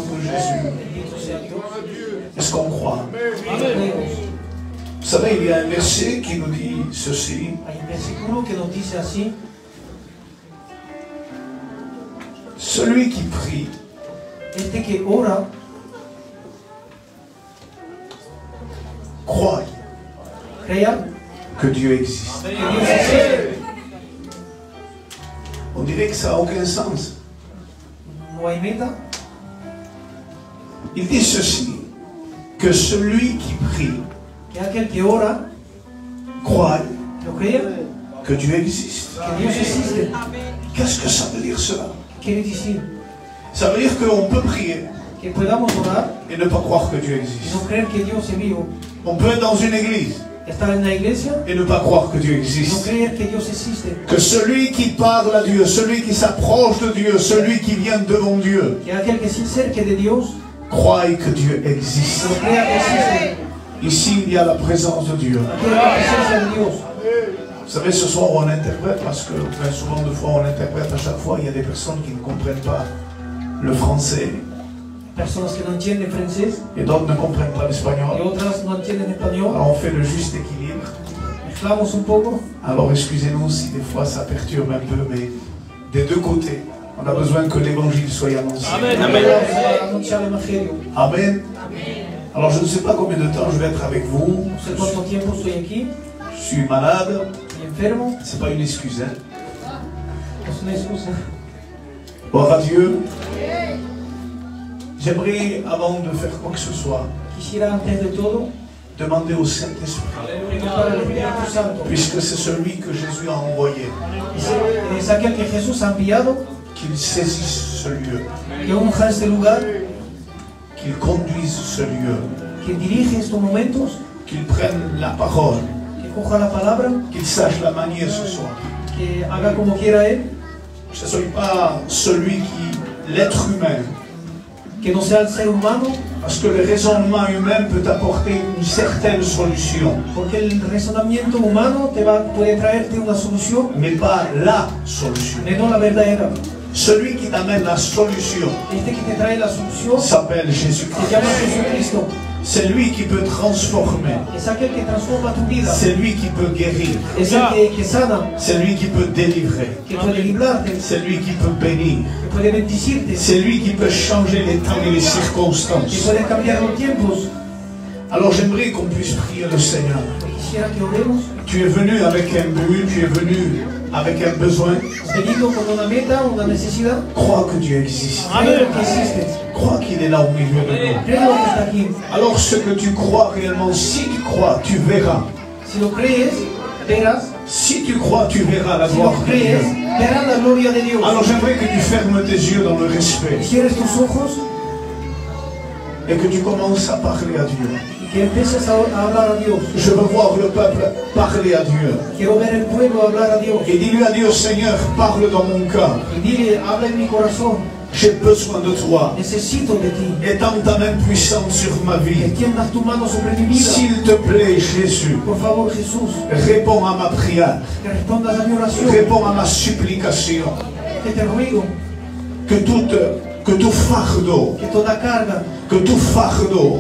pour Jésus. Est-ce qu'on croit? Vous savez, il y a un verset qui nous dit ceci. Celui qui prie croit que Dieu existe. On dirait que ça n'a aucun sens. Il dit ceci, que celui qui prie croit que Dieu existe. Qu'est-ce que ça veut dire cela? Ça veut dire qu'on peut prier et ne pas croire que Dieu existe. On peut être dans une église et ne pas croire que Dieu existe. Que celui qui parle à Dieu, celui qui s'approche de Dieu, celui qui vient devant Dieu, croit que Dieu existe. Ici, il y a la présence de Dieu. Vous savez, ce soir, on interprète parce que très souvent, de fois, on interprète à chaque fois. Il y a des personnes qui ne comprennent pas le français. Et d'autres ne comprennent pas l'espagnol. Alors, on fait le juste équilibre. Alors, excusez-nous si des fois ça perturbe un peu, mais des deux côtés, on a besoin que l'évangile soit annoncé. Amen. Amen. Alors, je ne sais pas combien de temps je vais être avec vous. Je suis malade. C'est pas une excuse, hein. Gloire à Dieu. J'aimerais, avant de faire quoi que ce soit, demander au Saint-Esprit, puisque c'est celui que Jésus a envoyé, qu'il saisisse ce lieu, qu'il conduise ce lieu, qu'il prenne la parole, qu'il sache la manier ce soir. Que ce ne soit pas celui qui, l'être humain, parce que le raisonnement humain peut apporter une certaine solution, mais pas la solution. Celui qui t'amène la solution s'appelle Jésus-Christ. C'est lui qui peut transformer. C'est lui qui peut guérir. C'est lui qui peut délivrer. C'est lui qui peut bénir. C'est lui qui peut changer les temps et les circonstances. Alors j'aimerais qu'on puisse prier le Seigneur. Tu es venu avec un but, tu es venu avec un besoin. Crois que Dieu existe. Crois qu'il est là au milieu de nous. Alors ce que tu crois réellement, si tu crois, tu verras. Si tu crois, tu verras la gloire de Dieu. Alors j'aimerais que tu fermes tes yeux dans le respect. Et que tu commences à parler à Dieu. Je veux voir le peuple parler à Dieu. Et dis-lui à Dieu, Seigneur, parle dans mon cœur. J'ai besoin de toi. Étends ta main puissante sur ma vie. S'il te plaît, Jésus, réponds à ma prière. Réponds à ma supplication. Que tout fardeau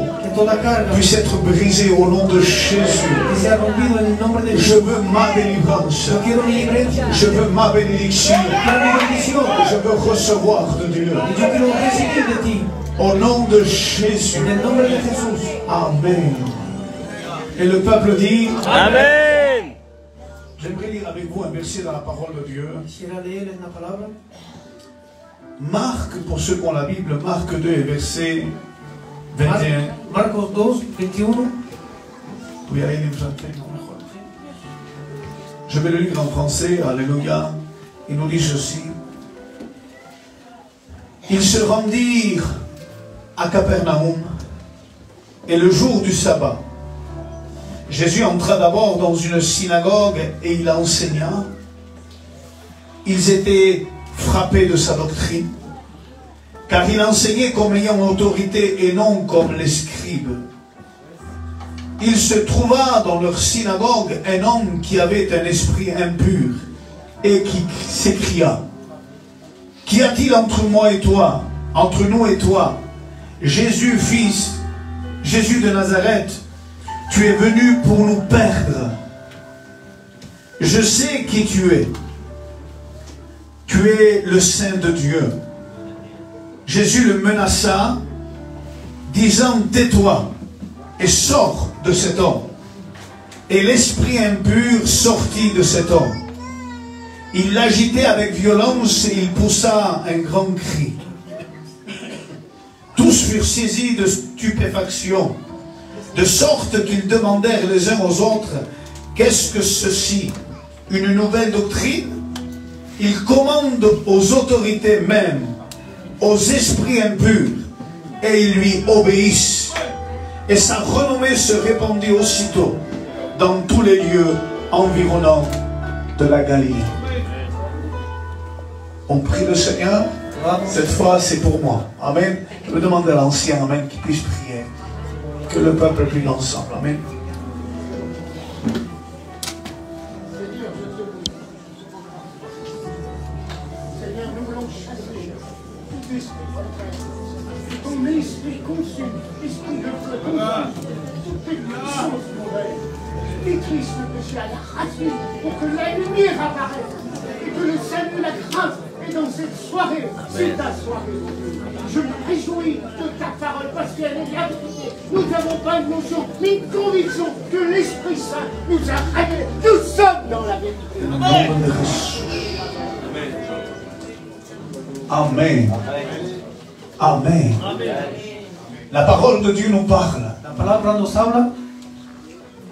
puisse être brisé au nom de Jésus. Je veux ma délivrance. Je veux ma bénédiction. Je veux recevoir de Dieu. Au nom de Jésus. Amen. Et le peuple dit Amen. J'aimerais lire avec vous un verset dans la parole de Dieu. Marc, pour ceux qui ont la Bible, Marc 2 et verset 21. Marcos 2, 21. Je vais le lire en français, alléluia. Il nous dit ceci. Ils se rendirent à Capernaum et le jour du sabbat, Jésus entra d'abord dans une synagogue et il enseigna. Ils étaient frappés de sa doctrine, car il enseignait comme ayant autorité et non comme les scribes. Il se trouva dans leur synagogue un homme qui avait un esprit impur et qui s'écria: Qu'y a-t-il entre moi et toi, entre nous et toi? Jésus, fils, Jésus de Nazareth, tu es venu pour nous perdre. Je sais qui tu es. Tu es le Saint de Dieu. Jésus le menaça, disant, tais-toi et sors de cet homme. Et l'esprit impur sortit de cet homme. Il l'agitait avec violence et il poussa un grand cri. Tous furent saisis de stupéfaction, de sorte qu'ils demandèrent les uns aux autres, qu'est-ce que ceci? Une nouvelle doctrine? Il commande aux autorités mêmes, aux esprits impurs, et ils lui obéissent. Et sa renommée se répandit aussitôt dans tous les lieux environnants de la Galilée. On prie le Seigneur. Cette fois, c'est pour moi. Amen. Je me demande à l'ancien, amen, qu'il puisse prier. Que le peuple prie ensemble. Amen. Seigneur, nous voulons chasser tout esprit. Ton esprit consume, esprit de feu, toute puissance mauvaise. Détruise le péché à la racine pour que la lumière apparaisse et que le salut, la grâce, et dans cette soirée, c'est ta soirée. Je me réjouis de ta parole parce qu'elle est la vérité. Nous n'avons pas une notion, mais une conviction que l'Esprit Saint nous a révélé. Nous sommes dans la vérité. Amen. Amen. La parole de Dieu nous parle. La palabra nos habla.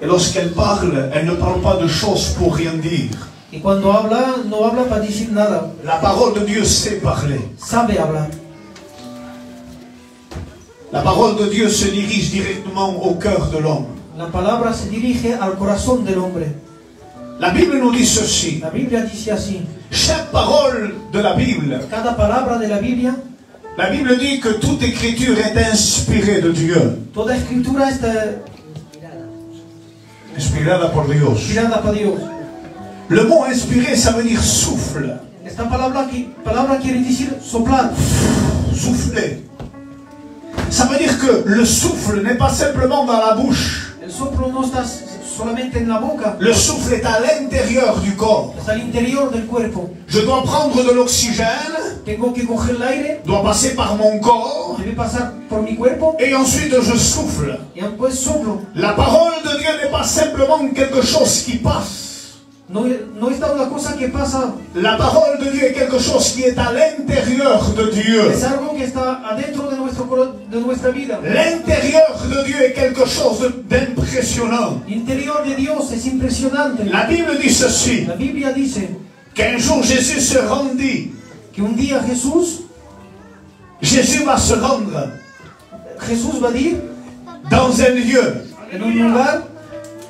Et lorsqu'elle parle, elle ne parle pas de choses pour rien dire. Y cuando habla, no habla para decir nada. La parole de Dieu sait parler. Sabe hablar. La parole de Dieu se dirige directement au cœur de l'homme. La palabra se dirige al corazón del hombre. La Bible nous dit ceci. La Biblia dice así. Chaque parole de la Bible, Cada palabra de la Biblia, la Bible dit que toute écriture est inspirée de Dieu. toda escritura está Inspirada por Dios. inspirada por Dios. Le mot inspiré, ça veut dire souffle. Esta palabra quiere decir soplar. Souffler. Ça veut dire que le souffle n'est pas simplement dans la bouche. El soplo no está solamente en la boca, Le souffle est à l'intérieur du corps. está al interior del cuerpo. Je dois prendre de l'oxygène, Tengo que coger el aire, doit passer par mon corps, debe pasar por mi cuerpo et ensuite je souffle. y después soplo. La parole de Dieu n'est pas simplement quelque chose qui passe. No está una cosa que pasa, La parole de Dieu est quelque chose qui est à l'intérieur de Dieu. es algo que está adentro de nuestra vida. L'intérieur de Dieu est quelque chose d'impressionnant. El interior de Dios es impresionante. La Bible dit ceci, La Biblia dice qu'un jour Jésus se rendit. que un día Jésus va se rendre Jesús va a ir dans un lieu en un lugar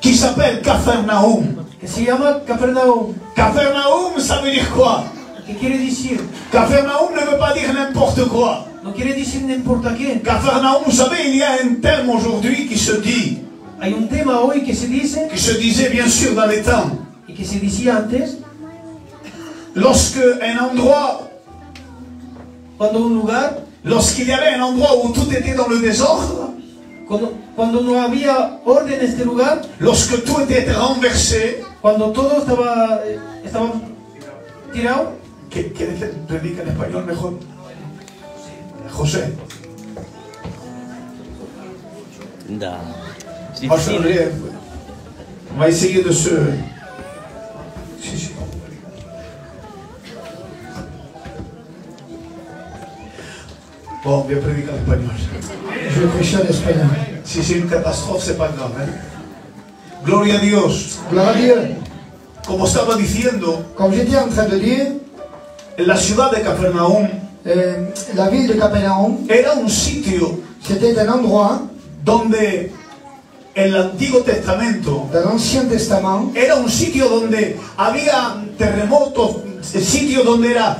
qui s'appelle Capharnaüm. que se llama Capernaum. Capharnaüm, ça veut dire quoi? ¿Qué quiere decir? Capharnaüm ne veut pas dire n'importe quoi. No quiere decir n'importe qué. Capharnaüm, vous savez, il y a un terme aujourd'hui qui se dit, Hay un tema hoy que se dice qui se disait bien sûr dans les temps. y que se decía antes, Lorsque un endroit, cuando un lugar, lorsqu'il y avait un endroit où tout était dans le désordre, cuando no había orden en este lugar, lorsque tout était renversé, cuando todo estaba tirado. ¿Quién predica en español mejor? José. Da. Moi, on va essayer de se... Si. Bon, bien prédiquer en espagnol. Je vais prêcher en espagnol. Si c'est une catastrophe, c'est pas grave. ¿Eh? Gloria a Dios. Gloire à Dieu. Como estaba diciendo, Comme j'étais en train de dire, en la ciudad de Capernaum la ville de Capernaum, era un sitio c'était un endroit donde el Antiguo Testamento dans l'Ancien Testament, era un sitio donde había terremotos, sitio donde era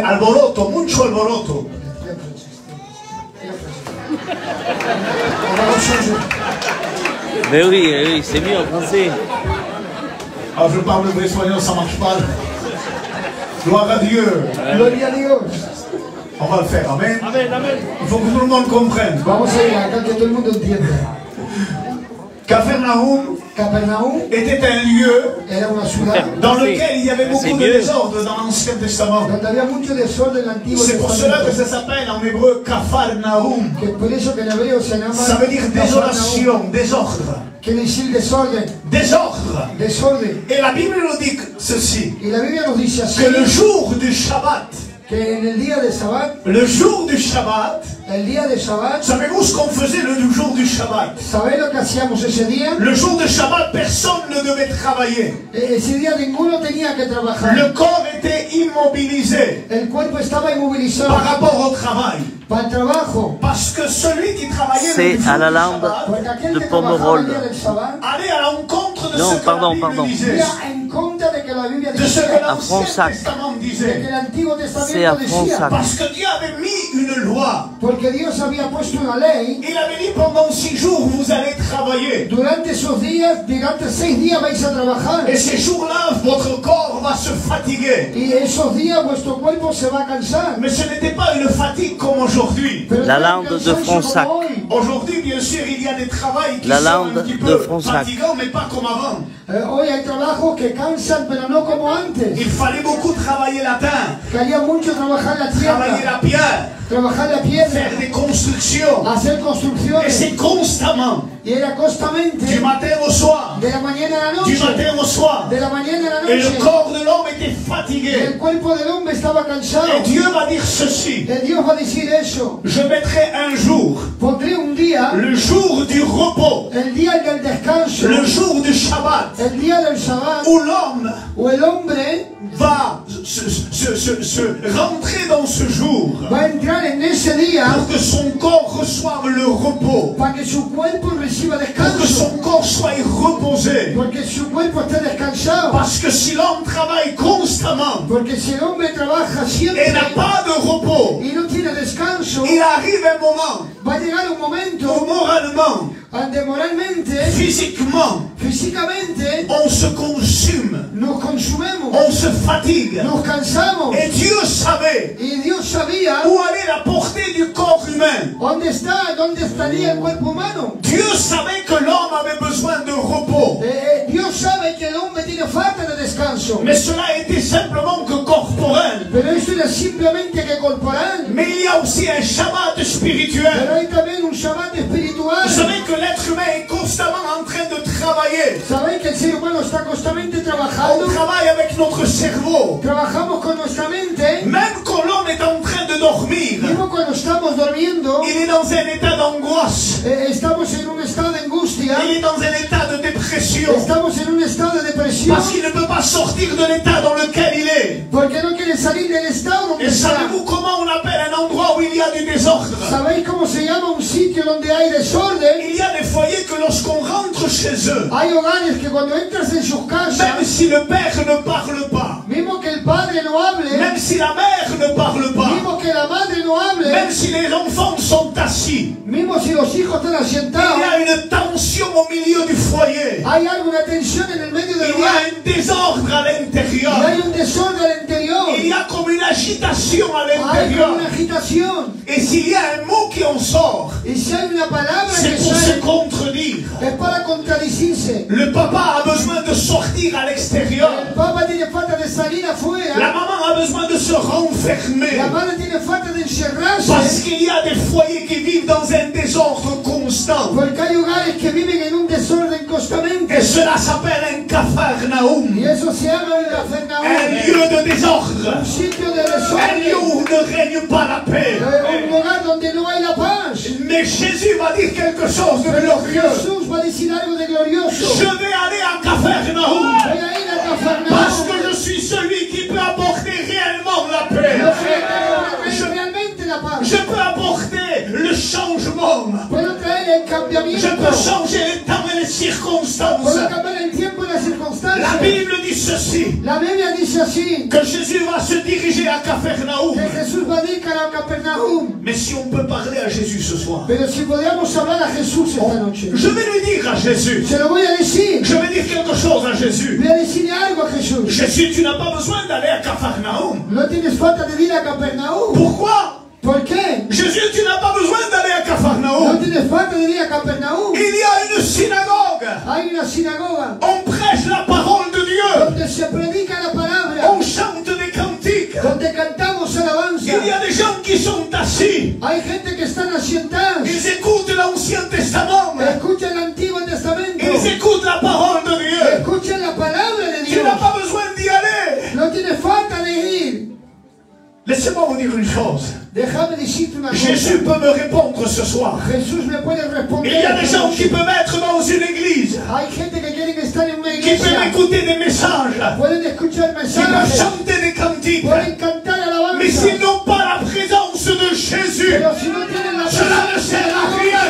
alboroto, mucho alboroto. on va le changer. Mais oui, c'est mieux en français. Alors je parle de espagnol, ça marche pas. Gloire à Dieu. Gloria a Dios. On va le faire, amen. Amen, amen. Il faut que tout le monde comprenne. Vamos a ir acá que todo el mundo entienda. Capharnaüm Capernaum était un lieu era una ciudad dans lequel il y avait beaucoup de mieux. désordre dans l'Ancien Testament. donde había mucho desorden en el Antiguo C'est pour cela que Testamento. ça s'appelle en hébreu Capharnaüm. Que por eso que en hebreo se llama Ça veut dire Capernaum, désolation, désordre. quiere decir desorden, Désordre. desorden. Et la Bible nous dit ceci, Y la Biblia nos dice así, que le jour du Shabbat, que en el día de Shabbat, le jour du Shabbat, el día de Shabbat, savez-vous ce qu'on faisait le jour du Shabbat? ¿sabéis lo que hacíamos ese día? Le jour de Shabbat, personne ne devait travailler. Ese día ninguno tenía que trabajar. Le corps était immobilisé El cuerpo estaba inmovilizado par rapport au travail. para el trabajo. Parce que celui qui travaillait C'est le jour à la du lande Shabbat Porque aquel de que trabajaba el Pomerol. día del Shabbat allait à l'encontre de Non, ce que pardon, la Bible pardon. disait, iba en contra de que la Biblia de ce que decía, À l'Ancien Fronsac. Testament de que disait. el Antiguo C'est à Testamento decía. Fronsac. Parce que Dieu avait mis une loi. Porque Dios había puesto una ley. Il avait dit pendant 6 jours vous allez travailler. Durante esos días, durante 6 días vais a trabajar. Et ces jours-là, votre corps va se fatiguer. Y esos días vuestro cuerpo se va a cansar. Mais ce n'était pas une fatigue comme aujourd'hui. Pero La no era un lande de cansancio Fronsac. como hoy. Aujourd'hui, bien sûr, il y a des travails qui La sont lande un petit de peu Fronsac. fatigants, mais pas comme avant. Hoy hay trabajos que cansan, pero no como antes. Il fallait beaucoup travailler la terre, Que había mucho trabajar la travailler tierra, la pierre, trabajar la piedra, faire des constructions. hacer Et construcciones. c'est constamment, Y era constantemente, du matin au soir, de la mañana a la du noche, matin au soir. de la mañana a la Et le noche. corps de l'homme était Y fatigué. el cuerpo del hombre estaba cansado. Et Dieu va dire ceci, Y Dios va a decir eso. je mettrai un jour, Pondré un día, le jour du repos, el día del descanso, le jour du Shabbat, el día del Shabbat, où l'homme o el hombre va se rentrer dans ce jour va a entrar en ese día pour que son corps reçoive le repos, para que su cuerpo reciba pour que descanso. son corps soit reposé. Porque su cuerpo esté descansado. Parce que si l'homme travaille constamment Porque si el hombre trabaja siempre et n'a pas de repos, y no tiene descanso, il arrive un moment va a llegar un où momento moralement, donde moralmente, physiquement, físicamente, on se consume, nos consumemos, on se fatigue. nos cansamos. Et Dieu savait Y Dios sabía où allait la portée du corps humain. dónde estaría el cuerpo humano. Dieu savait que l'homme avait besoin de repos. Dios sabe que el hombre tiene falta de descanso. Mais cela était simplement que corporel. Pero esto no es simplemente que corporal. Mais il y a aussi un Shabbat Pero spirituel. hay también un Shabbat espiritual. Vous savez que l'être humain est constamment en train de travailler. Sabéis que el ser humano está constantemente trabajando. On travaille avec notre cerveau. Trabajamos con nuestra mente. Même quand l'homme est en train de dormir, Mismo cuando estamos durmiendo, il est dans un état d'angoisse. estamos en un estado de angustia. Il est dans un état de dépression. Estamos en un estado de depresión. Parce qu'il ne peut pas sortir de l'état dans lequel il est. Porque no quiere salir del estado donde Et está. savez-vous comment on appelle un endroit où il y a du désordre? ¿Sabéis cómo se llama un sitio donde hay desorden? Il y a des foyers que lorsqu'on rentre chez eux, Hay hogares que cuando entras en sus casas, même si le père ne parle pas, mismo que el padre no hable, même si la mère ne parle pas, mismo que la madre no hable, même si les enfants sont assis, mismo si los hijos están il asientados, y a une tension au milieu du foyer. hay alguna tensión en el medio del Il y hogar. a un désordre à Y l'intérieur. hay un desorden al interior. Il y a comme une agitation à Hay como l'intérieur. una agitación. Et s'il y a un mot qui en sort, Y si hay una palabra c'est que pour se sale, contredire. es para contradecirse. Le papa a besoin de sortir à l'extérieur. El papá tiene falta de salir La afuera. maman a besoin de se renfermer. La madre tiene falta de encerrarse. Parce qu'il y a des foyers qui vivent dans un désordre constant. Porque hay hogares que viven en un desorden constante. Et cela s'appelle un Capharnaüm. Y eso se llama un Un Cafarnaúm. lieu de désordre. Un sitio de Un lieu desorden. où ne règne pas la paix. Un lugar donde no hay la paz. Mais Jésus va dire quelque chose de Pero glorieux. Jesús va a decir algo de glorioso. Je vais aller à Capharnaüm. Voy a ir a Cafarnaúm. Parce que je suis celui qui peut apporter réellement la paix. Yo soy el que trae realmente la paz. Je peux apporter le changement. Puedo traer el Je cambiamiento. peux changer les temps et les circonstances. Puedo cambiar el tiempo y las La circunstancias. Bible dit ceci, La Biblia dice así. que Jésus va se diriger à Capharnaüm. Que Jesús va a ir a Capernaum. Mais si on peut parler à Jésus ce soir, Pero si podíamos hablar a Jesús esta noche. je vais lui dire à Jésus, Se lo voy a decir. je vais dire quelque chose à Jésus. Voy a decirle algo a Jesús. Jésus, tu n'as pas besoin d'aller à Capharnaüm. No tienes falta de ir a Capernaum. Pourquoi? ¿Por qué? Jésus, tu n'as pas besoin d'aller à No Capharnaüm. tienes falta de ir a Capernaum. Il y a une synagogue. Hay una sinagoga On prêche la parole de Dieu. donde se predica la palabra, On chante des cantiques. donde cantamos alabanza. Il y a des gens qui sont assis. Hay gente que están asientados, Ils écoutent l'Ancien Testament. escuchan el Antiguo Testamento, Ils écoutent la parole de Dieu. escuchan la palabra de Tu Dios. n'as pas besoin d'y aller. No tienes falta de ir. Laissez-moi vous dire une chose. Déjame decirte una cosa. Jésus peut me répondre ce soir. Jesús me puede responder. Il y a des gens qui peuvent être dans une église, Hay gente que quieren estar en una qui peuvent iglesia. écouter des messages, Pueden escuchar qui peuvent mensajes. chanter des cantiques. Pueden cantar Mais alabanza. s'ils n'ont pas la présence de Jésus, Pero si no tienen la cela ne sert à rien.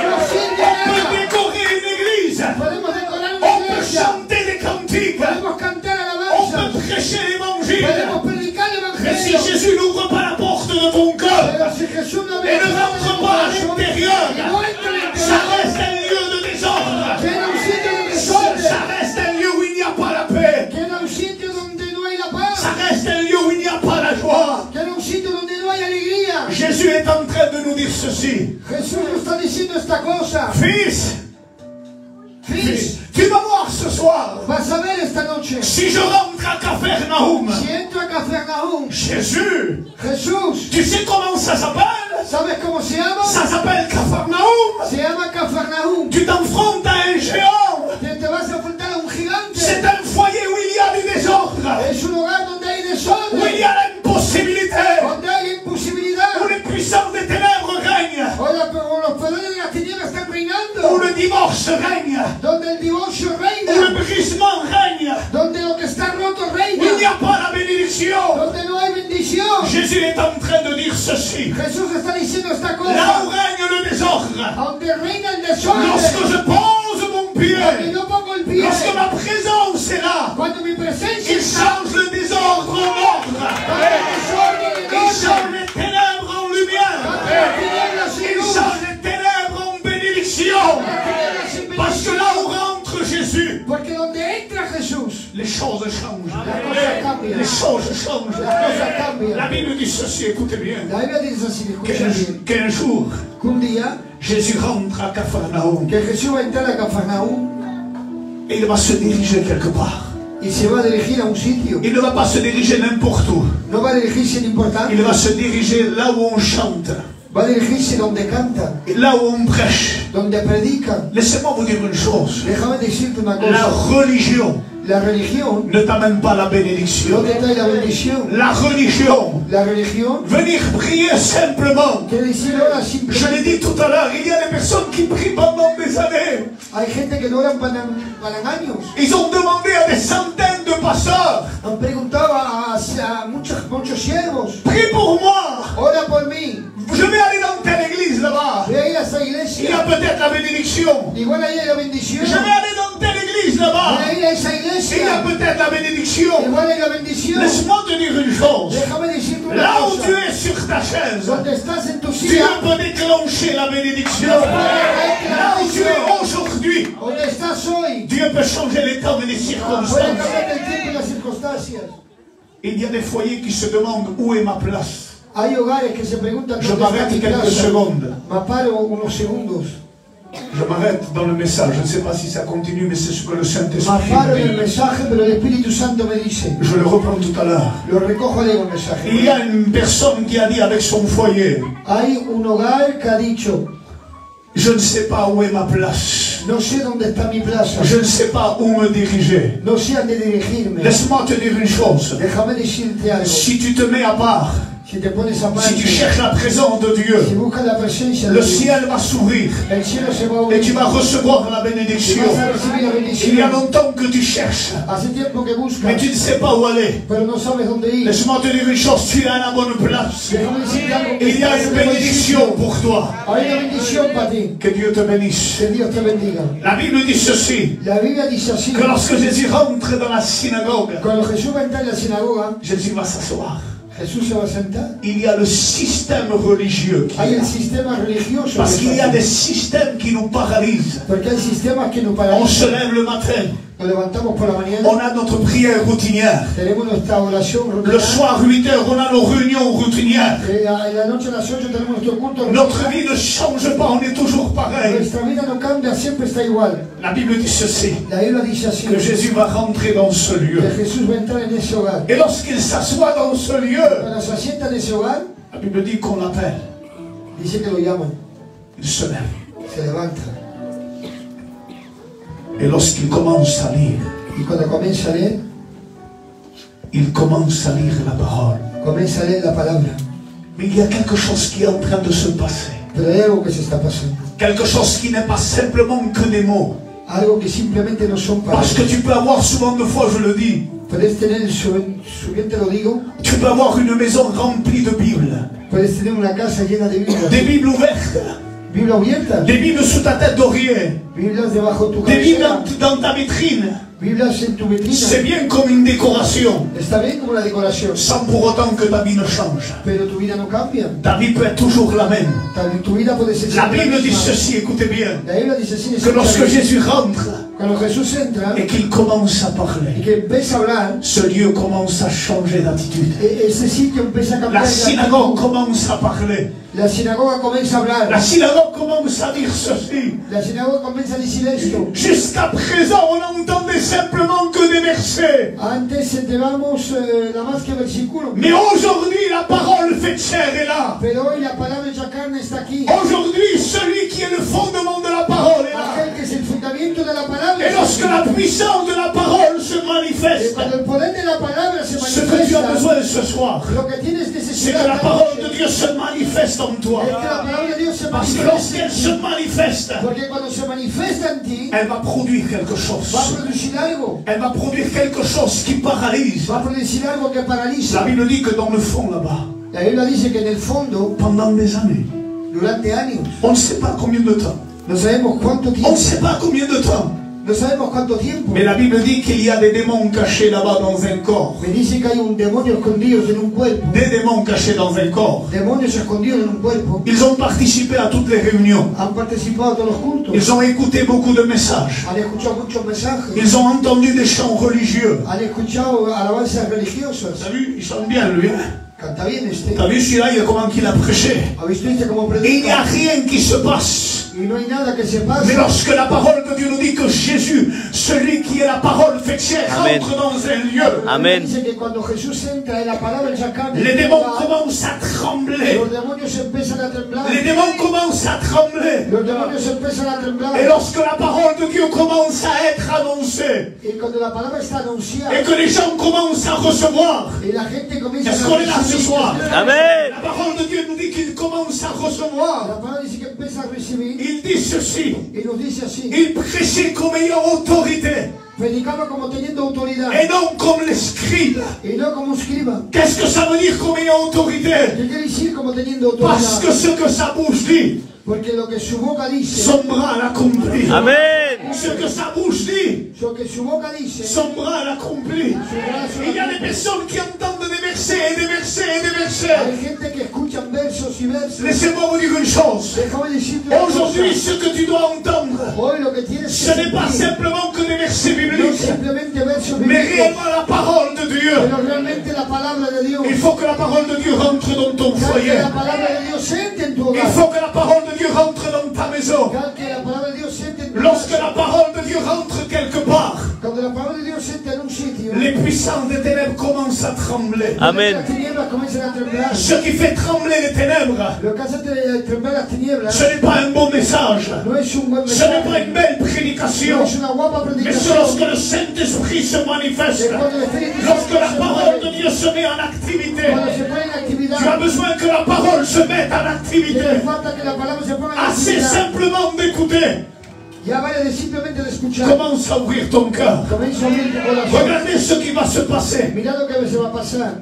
no sirve On peut de nada. décorer une église, Podemos decorar una on peut iglesia. chanter des cantiques, Podemos cantar on alabanza. peut prêcher l'évangile. Podemos predicar el Mais si evangelio. Jésus n'ouvre pas la porte de ton cœur Pero si Jesús no et ne rentre pas à l'intérieur, y no entra en el ça interior, reste un lieu de désordre. queda un sitio de Ça desorden. reste un lieu où il n'y a pas la paix. Queda un sitio donde no hay la paz. Ça reste un lieu où il n'y a pas la joie. Queda un sitio donde no hay alegría. Jésus est en train de nous dire ceci. Jesús nos está diciendo esta cosa. Fils, Fils, tu vas voir ce soir. vas a ver esta noche. Si je rentre à Capharnaüm, Si entro a Capernaum, Jésus, Jesús, tu sais comment ça s'appelle? ¿sabes cómo se llama? Ça s'appelle Capharnaüm. Se llama Capernaum. Tu t'enfrontes à un géant. Te vas a enfrentar a un gigante. C'est un foyer où il y a du désordre, Es un hogar donde hay où il desorden, y a l'impossibilité, donde hay imposibilidad. où les puissances des ténèbres règnent, O los poderes de las tinieblas están où reinando. le divorce règne, Donde el divorcio où le reina. brisement règne, Donde lo que está roto où il n'y reina. a pas la bénédiction. Donde no hay bendición. Jésus est en train de dire ceci. Jesús está diciendo esta Là cosa. où règne le désordre, Donde reina el desorden. lorsque je pose mon Cuando pied, yo pongo el pie. lorsque ma présence est là, Cuando mi presencia il está. change le désordre en ordre. Cambia el desorden en Il change orden. les ténèbres en lumière. Cambia las tinieblas en Il luz. change les ténèbres en bénédiction. Las tinieblas en Parce que bendición. là où rentre Jésus, Porque donde entra Jesús, les choses changent. las cosas cambian. Les choses changent. Las cosas La cambian. Bible dit ceci, écoutez bien. La Biblia dice así, escucha bien. Qu'un jour, Que un día Jésus rentre à Capharnaüm que Jesús va a entrar a Capernaum et il va se diriger quelque part. y se va a dirigir a un sitio. Il ne va pas se diriger n'importe où. No va a dirigirse en importante, Il va se diriger là où on chante, va a dirigirse donde cantan, là où on prêche. donde predican. Laissez-moi vous dire une chose. Déjame decirte una La cosa. religion La religión ne t'amène pas la no bénédiction. te trae la bendición. La religion, La religión venir prier simplement. quiere decir ahora Je simplemente. l'ai dit tout à l'heure, il y a des personnes qui prient pendant des années. Hay gente que no oran para años. Ils ont demandé à des centaines de pasteurs, Han preguntado a muchos siervos, prie pour moi. ora por mí. Je vais aller dans telle église là-bas. Voy a ir a esa Il y a iglesia. peut-être la bénédiction. Igual ahí hay la bendición. Je vais aller dans telle église là-bas. Voy a ir a esa Il y a iglesia. peut-être la bénédiction. Igual hay la bendición. Laisse-moi te dire une chose. Déjame decirte una Là où cosa. tu es sur ta chaise, Donde estás en tu Dieu silla, peut déclencher la bénédiction. Là où tu es aujourd'hui, donde estás hoy, Dieu peut changer les temps et les puede circonstances. cambiar el tiempo y las circunstancias. Il y a des foyers qui se demandent où est ma place. Hay hogares que se preguntan Je dónde está m'arrête mi quelques plaza. secondes. Me paro unos segundos. Je m'arrête dans le message. Je ne sais pas si ça continue, mais c'est ce que le Me Saint-Esprit paro me en el dit. mensaje, pero el Espíritu Santo me dice. Je le reprends tout à l'heure. Lo recojo luego el Il y mensaje. a une personne qui a dit avec son foyer, Hay un hogar que ha dicho, je ne sais pas où est ma place. no sé dónde está mi plaza. Je ne sais pas où me diriger. No sé a dónde dirigirme. Laisse-moi te dire une chose. Déjame decirte algo. Si tu te mets à part, Si te pones a si tu parte, cherches la présence de si Dieu, buscas la presencia de le Dios, ciel va s'ouvrir el cielo se va a et abrir. tu vas recevoir la Y bénédiction. vas a recibir la Il y a bendición. longtemps que tu cherches, Hace tiempo que mais tu buscas, ne sais pas où aller. pero no sabes dónde ir. Laisse-moi te dire une chose, tu es à la bonne place. Déjame decirte algo. Il y a une bénédiction pour toi. Hay una bendición para ti. Que Dieu te bénisse. Que Dios te bendiga. La Bible dit ceci, La Biblia dice así. que lorsque Jésus rentre dans la synagogue, Cuando Jesús va a entrar en la sinagoga, Jésus va s'asseoir. Jesús se va a sentar. Il y a le système religieux qui Hay est là. el sistema religioso. Parce que qu'il y está a aquí. des systèmes qui nous paralysent. Porque hay sistemas que nos On paralizan. se lève le matin, Nos levantamos por la mañana, on a notre prière routinière. tenemos nuestra oración Le rutinaria. soir, 8 heures, on a nos réunions routinières. En la noche a las 8 tenemos nuestro culto. Notre vie ne change pas, on est toujours pareil. Nuestra vida no cambia, siempre está igual. La Bible dit ceci, La Biblia dice así, que Jésus va rentrer dans ce lieu. que Jesús va a entrar en ese hogar. Et lorsqu'il s'assoit dans ce lieu, Cuando se asienta en ese hogar, la Bible dit qu'on l'appelle. dice que lo llaman, Il se lève. se levanta. Et lorsqu'il commence à lire, Y cuando comienza a leer, il commence à lire la parole. comienza a leer la palabra. Mais il y a quelque chose qui est en train de se passer. Pero hay algo que se está pasando. Quelque chose qui n'est pas simplement que des mots. Algo que simplemente no son Parce palabras. que tu peux avoir souvent de fois, je le dis, Puedes tener, su bien te lo digo, tu peux avoir une maison remplie de Bibles. puedes tener una casa llena de Biblias. Des Bibles ouvertes. Biblia abierta, Des Bibles sous ta tête d'oreiller. Biblias debajo de tu Des Bibles cabecera, dans ta vitrine. Biblias en tu C'est vitrina. bien comme une décoration. Está bien como la decoración, Sans pour autant que ta vie ne change. pero tu vida no cambia. Ta vie peut être toujours la même. Tu vida puede ser La siempre la Bible dit misma. ceci, écoutez bien. La Biblia dice así, Que lorsque Jésus rentre cuando Jesús entra et qu'il commence à y parler, que empieza a hablar, ce lieu commence à changer d'attitude. ese sitio empieza a La cambiar. synagogue commence à parler. La sinagoga comienza a La hablar. synagogue commence à dire ceci. La sinagoga comienza a decir esto. Jusqu'à présent, on n'entendait simplement que des versets. Antes enteramos nada más que versículo. Mais aujourd'hui, la parole faite chair est là. Pero hoy la palabra hecha carne está aquí. Aujourd'hui, celui qui est le fondement de la parole est là. Aquel que es el fundamento de la palabra. Et lorsque la puissance de la parole se Y manifeste, cuando el poder de la palabra se ce que tu as manifiesta, besoin ce soir, lo que tienes c'est necesidad que la esta parole de noche Dieu se manifeste en toi. es que la palabra de Dios se Parce que manifieste. lorsqu'elle se manifeste, Porque cuando se manifiesta en ti, elle va produire quelque chose. va a producir algo. Elle va produire quelque chose qui paralyse. Va a producir algo que La paraliza. Bible dit que dans le fond là-bas, La Biblia dice que en el fondo, pendant des années, durante años, on ne sait pas combien de temps, no sabemos cuánto on tiempo, ne sait pas combien de temps, no sabemos cuánto tiempo, mais la Bible dit qu'il y a des démons cachés là-bas dans un corps. me dice que hay un demonio escondido en un cuerpo, Des démons cachés dans un corps. demonios escondidos en un cuerpo, Ils ont participé à toutes les réunions. han participado a todos los cultos, Ils ont écouté beaucoup de messages. han escuchado muchos mensajes, Ils ont entendu des chants religieux. han escuchado alabanzas religiosas. T'as vu, il chante bien lui, hein? Canta bien este. T'as vu celui-là, comment il a prêché? ¿Habéis visto cómo Et il n'y a predica? rien qui se passe. Y no hay nada que se pase. Mais lorsque la parole de Dieu nous dit que Jésus, celui qui est la parole fait chair, Amen. rentre dans un lieu, Amén. Dice que cuando Jesús entra en la palabra hecha carne, les démons commencent à trembler. los demonios empiezan a temblar. Les démons commencent à trembler. Los demonios empiezan a temblar. Et lorsque la parole de Dieu commence à être annoncée, Y cuando la palabra está anunciada et que les gens commencent à recevoir, y la gente comienza est-ce qu'on est là ce soir? Amen. La parole de Dieu nous dit qu'il commence à recevoir. La palabra dice que empieza a recibir Il dit ceci, y nos dice así. il prêchait comme ayant autorité, Predicaba como teniendo autoridad et non comme les scribes. y no como un escriba. Qu'est-ce que ça veut dire comme ayant autorité? ¿Qué quiere decir como teniendo Parce autoridad? que ce que sa bouche dit, Porque lo que su boca dice, son bras l'accomplit. Amen. Ce que sa bouche dit, lo que su boca dice, son bras l'accomplit. Il y a des personnes qui entendent des versets et des versets et des versets. hay gente que escuchan versos y versos. Laissez-moi vous dire une chose. Déjame decirte una Aujourd'hui, cosa. ce que tu dois entendre, Hoy lo que tienes que ce n'est pas sentir, simplement que des versets no bibliques, simplemente versos mais bíblicos, réellement la parole de Dieu. pero realmente la palabra de Dios. Il faut que la parole de Dieu rentre dans ton Que foyer. la palabra de Dios siente en tu Il hogar. faut que la parole de Dieu rentre dans ta maison. Que la palabra de Dios siente en tu Lorsque casa. la parole de Dieu rentre quelque part, Cuando la palabra de Dios siente en un sitio, les puissances des ténèbres commencent à trembler. Amen. las tinieblas comienzan a temblar. Ce qui fait trembler les ténèbres, Lo que hace temblar las tinieblas ce n'est pas un bon message. no es un buen Ce n'est mensaje, pas une belle no prédication. es una guapa Mais c'est predicación. lorsque le Saint-Esprit se manifeste. Es cuando el Espíritu Lorsque la se parole de mueve, Dieu se met en activité. cuando se pone en actividad. Tu as besoin que la parole se mette en Y activité. le falta que la palabra se ponga en Assez actividad. simplement d'écouter. Ya vale de simplemente de escuchar. Commence à ouvrir ton cœur. Comienza a abrir tu corazón. Regardez ce qui va se passer. Mira lo que se va a pasar.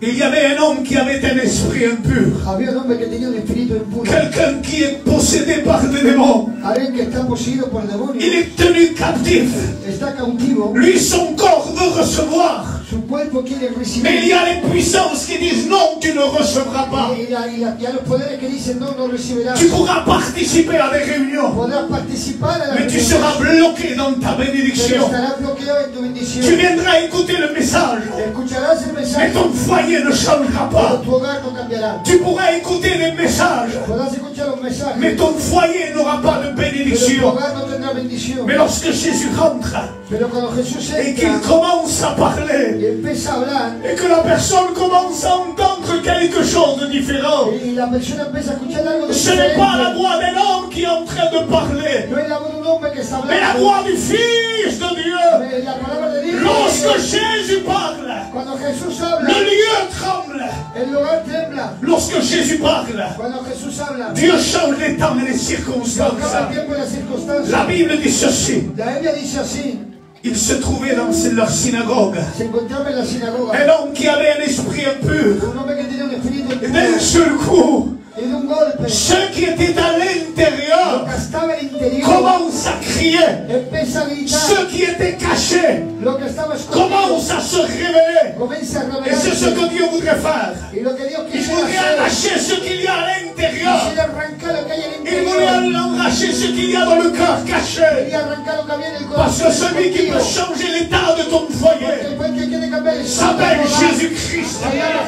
Il y avait un homme qui avait un esprit impur. Había un hombre que tenía un espíritu impuro. Quelqu'un qui est possédé par des démons. Alguien que está poseído por Il demonios. est tenu captif. Está cautivo. Lui, son corps veut recevoir. Su cuerpo quiere recibir. Mais il y a les puissances qui disent non, tu ne recevras pas. Y a los poderes que dicen no, no recibirás. Tu pourras participer à des réunions, Podrás participar a la mais tu reunión, seras bloqué dans ta pero bénédiction. estarás bloqueado en tu bendición. Tu viendras écouter le message, Escucharás el mais mensaje, ton foyer ne changera pero pas. tu hogar no cambiará. Tu pourras écouter les messages, Podrás escuchar los mensajes, mais ton foyer n'aura pas de pero tu bénédiction. hogar no tendrá bendición. Mais lorsque Jésus rentre Pero cuando Jesús et qu'il entra commence à parler, y empieza a hablar, et que la personne commence à entendre quelque chose de différent, y la persona empieza a escuchar algo ce n'est pas la diferente, voix d'un homme qui est en train de parler, no es la voz de un hombre que está mais la hablando, voix du Fils de Dieu. es la palabra de Dios. Lorsque Jésus parle, Cuando Jesús le habla, lieu tremble. el lugar tiembla. Lorsque Jésus parle, Cuando Jesús habla, Dieu change les temps et les Dios circonstances. cambia el tiempo y las circunstancias. La Bible dit ceci. La Biblia dice así, Il se trouvait dans leur synagogue se encontraba en la sinagoga un homme qui avait un esprit impur. un hombre que tenía un espíritu Et impuro, d'un seul coup, y de un golpe, ceux qui étaient à lo l'intérieur que estaba en el interior commencent à crier. empieza a gritar, Ceux qui étaient cachés lo que estaba escondido commencent à se révéler. comienza a Et c'est ce revelarse, que Dieu voudrait faire. y lo que Dios Il quisiera voudrait hacer, arracher ce qu'il y a à l'intérieur. quisiera arrancar lo que hay en el Il voulait interior, arracher ce qu'il y a dans le cœur caché. quería arrancar lo que había en el Parce que corazón celui qui peut escondido, changer l'état de ton foyer porque el puente que quiere cambiar el s'appelle estado Jésus-Christ. se llama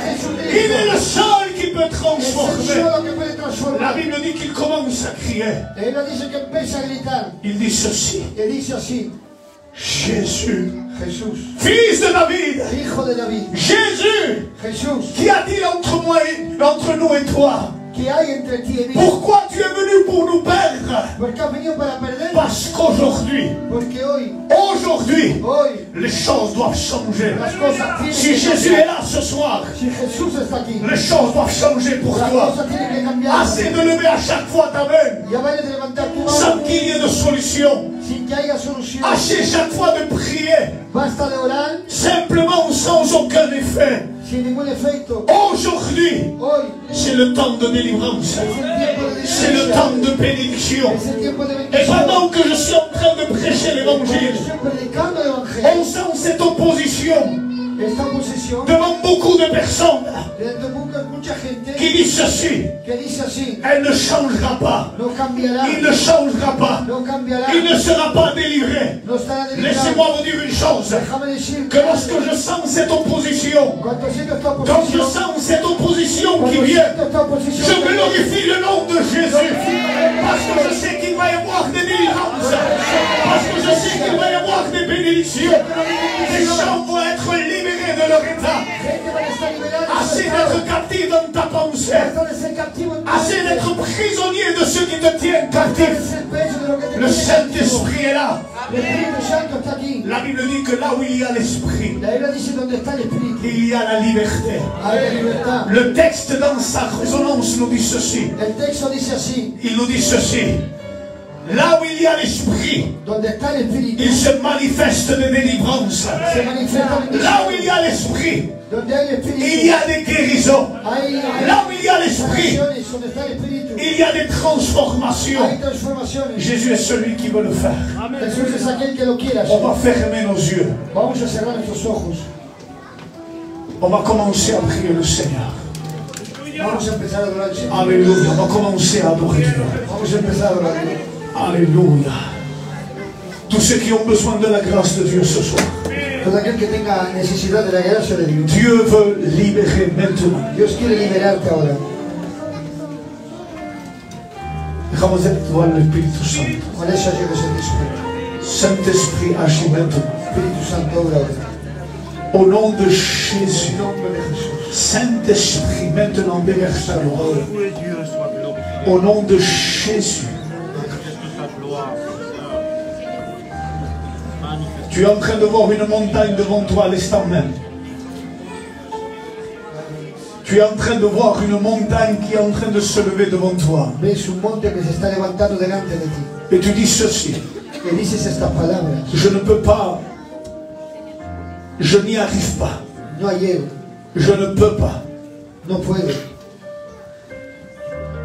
Il est Jesucristo, le seul qui peut es el transformer. solo que puede La transformar. Bible dit qu'il commence à crier. La Biblia dice que empieza a gritar, Il dit ceci. y dice así, Jésus, Jesús, fils de David. hijo de David, Jésus, Jesús, qu'y a-t-il entre nous et toi? ¿qué hay entre ti y mí? Pourquoi tu es venu pour nous perdre? Porque has venido para perder, Parce qu'aujourd'hui, porque hoy, les choses doivent changer. las cosas tienen Si que Jésus cambiar. est là ce soir, Si Jesús está aquí, les choses doivent changer pour las toi. cosas tienen que cambiar. Assez de lever à chaque fois ta main Ya vayas a levantar tu sans mano qu'il y ait de solution. sin que haya solución. Assez chaque fois de prier Basta de orar simplement sans aucun effet. sin ningún efecto. Aujourd'hui, Hoy c'est le temps de délivrance. es el tiempo de C'est le licencia. temps de bénédiction. Es el tiempo de Et bendición. pendant que je suis en train de prêcher Cuando l'évangile, estoy predicando el on evangelio, sent cette opposition esta oposición devant beaucoup de personnes de mucha gente qui disent ceci. que dice así, Elle ne changera pas. no cambiará, Il ne changera pas. no cambiará, Il ne sera pas délivré. no estará deliberado. Laissez-moi vous dire une chose. Déjame decir Que lorsque je sens cette opposition, cuando siento esta quand je oposición, sens cette opposition qui cuando vient, siento esta oposición, je glorifie le nom de Jésus. Parce que je sais qu'il va y avoir des délivrances. Parce que je sais qu'il va y avoir des bénédictions. Les gens vont être libérés de leur état. gente va a estar liberada de su Assez estado. d'être captif dans ta pensée. Basta de ser captivo en tu Assez mente. d'être prisonnier de ceux qui te tiennent Basta de captif. ser preso de lo que te Le tiene captivo. Saint-Esprit est là. El Espíritu Santo está aquí. La Bible dit que là où il y a l'Esprit, La Biblia dice donde está el Espíritu il y a la liberté. hay la libertad. Le texte dans sa résonance nous dit ceci. El texto dice así, Il nous dit ceci. Là où il y a l'Esprit, donde está el Espíritu il se manifeste de délivrance. se manifiesta bendición. Là où il y a l'Esprit, Donde hay el il y Espíritu a des guérisons. hay Là où il y a l'Esprit, sanaciones. Donde está el Espíritu il y a des transformations. hay transformaciones. Jésus est celui qui veut le faire. Jesús es aquel que lo quiera. On va fermer nos yeux. Vamos a cerrar nuestros ojos. On va commencer à prier le Seigneur. Vamos a empezar a adorar al Señor. Alléluia. On va commencer à adorer Dieu. Vamos a empezar a adorar a Dios. Alléluia. Tous ceux qui ont besoin de la grâce de Dieu ce soir. Todo aquel que tenga necesidad de la gracia de Dios. Dieu veut libérer maintenant. Dios quiere liberarte ahora. Dejamos actuar el Espíritu Santo. Con eso lleves el Espíritu. Saint-Esprit agit maintenant. Espíritu Santo obra ahora. Au nom de Jésus. En nombre de Jesús. Saint-Esprit maintenant déverse ta gloire. Tous les dieux soient glorifiés. Au nom de Jésus. Manifeste ta gloire, Seigneur. Manifeste. Tu es en train de voir une montagne devant toi à l'instant même. Tu es en train de voir une montagne qui est en train de se lever devant toi. Ves un monte que se está levantando delante de ti. Et tu dis ceci. Que dices estas palabras. Je ne peux pas. Je n'y arrive pas. No llego. Je ne peux pas. No puedo.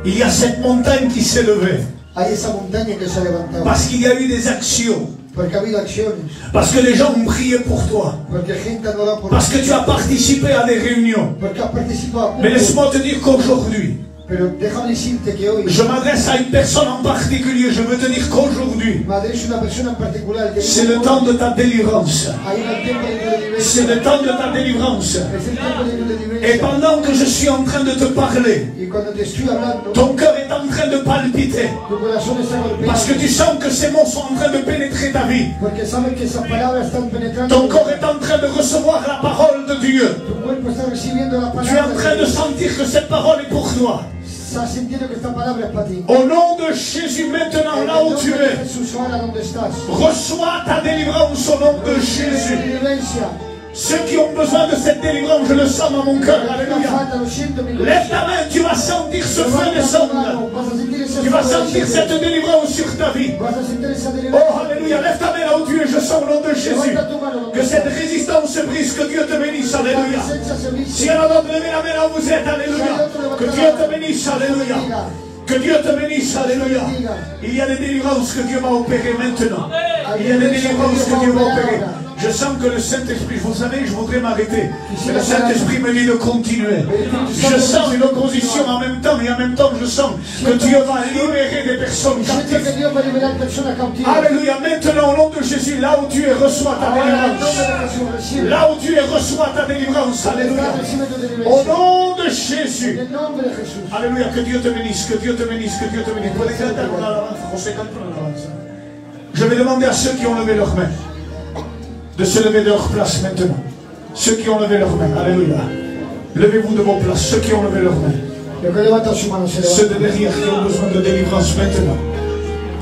Il y a cette montagne qui s'est levée. Hay esa montaña que se ha levantado. Parce qu'il y a eu des actions Porque ha habido acciones. Parce que les gens ont prié pour toi. Porque gente ha orado por Parce que ti. tu as participé à des réunions. Porque has participado. Mais laisse-moi te dire qu'aujourd'hui, Pero déjame decirte que hoy je m'adresse à une personne en particulier. Je veux te dire qu'aujourd'hui, me adreso a una persona en particular. Que c'est le temps de ta délivrance. hay un tiempo de C'est liberación. le temps de ta délivrance. Es el tiempo de Et liberación. pendant que je suis en train de te parler, Y cuando te estoy hablando, ton cœur est en train de palpiter. tu corazón está Parce que golpeando. tu sens que ces mots sont en train de pénétrer ta vie. Porque sabes que esas palabras están penetrando. Ton corps est en train de recevoir la parole de Dieu. Tu cuerpo está recibiendo la Tu es en palabra. train de sentir que cette parole est pour toi. Estás sintiendo que esta palabra es para ti. Au nom de Jésus, maintenant, En el là où nombre tu de es, Jesús, ahora donde estás. reçois ta délivrance au nom de Jésus. Delivencia. Ceux qui ont besoin de cette délivrance, je le sens dans mon cœur. Alléluia. Falta, lo siento, mi Lève ta main, tu vas sentir ce feu Levanta tu descendre. mano, vas a sentir ese Tu vas fuego sentir descender. cette délivrance sur ta vie. Vas a sentir esa Oh, delivencia. alléluia. Lève ta main là où tu es, je sens au nom de Jésus. Levanta tu mano donde Que cette estás. résistance se brise, que Dieu te bénisse. La Alléluia. presencia se viste. Si elle a levé la main là où vous êtes, alléluia. Que Dieu te bénisse, alléluia. Que Dieu te bénisse, alléluia. Il y a des délivrances que Dieu va opérer maintenant. Il y a des délivrances que Dieu va opérer. Je sens que le Saint-Esprit, vous savez, je voudrais m'arrêter. Mais le Saint-Esprit me dit de continuer. Je sens une opposition en même temps, et en même temps je sens que Dieu va libérer des personnes Siento captives. que Dios va a liberar personas cautivas. Alléluia. Maintenant, au nom de Jésus, là où tu es, reçois ta Ahora, en el nombre délivrance. de Jesús, recibe. Là où tu es, reçois ta délivrance. Alléluia. Recibe tu Au delivencia. nom de En Jésus. el nombre de Jesús. Alléluia, que Dieu te bénisse, que Dieu te bénisse, que Dieu te bénisse. Puedes cantar con la alabanza, José, canta con la alabanza. Je vais demander à ceux qui ont levé leurs mains de se lever de leur place maintenant. Ceux qui ont levé leurs mains, alléluia. Levez-vous de vos places, ceux qui ont levé leurs mains. Los que levantan su mano se Ceux levantan. de derrière qui ont besoin de délivrance maintenant.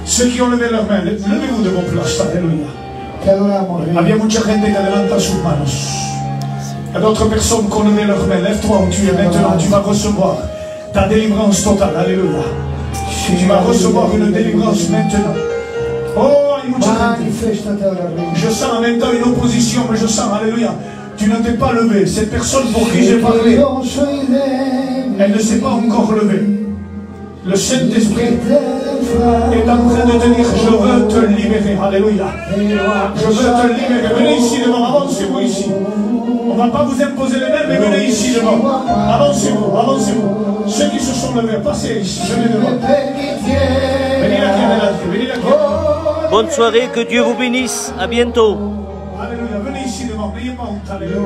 Ceux qui ont levé leurs mains, levez-vous de vos places, alléluia. Te adoramos, Rey. Había mucha gente que adelanta sus manos. Il y a d'autres personnes qui ont levé leurs mains. Lève-toi où tu es maintenant. Tu vas recevoir ta délivrance totale. Alléluia. Tu vas recevoir une délivrance maintenant. Oh, il y a mucha gente. Maniféstate ahora, Rey. Je sens en même temps une opposition, mais je sens, alléluia. Tu ne t'es pas levé. Cette personne pour qui j'ai parlé, Yo soy débil. elle ne s'est pas encore levée. Le Saint-Esprit est en train de te dire, je veux te libérer. Alléluia. Je veux te libérer. Venez ici devant, avancez-vous ici. On ne va pas vous imposer les mains, mais venez ici devant. Avancez-vous, avancez-vous. Ceux qui se sont levés, passez ici, venez devant. Venez là, venez là. Bonne soirée, que Dieu vous bénisse. À bientôt. Alléluia, venez ici devant, n'ayez pas honte. Alléluia.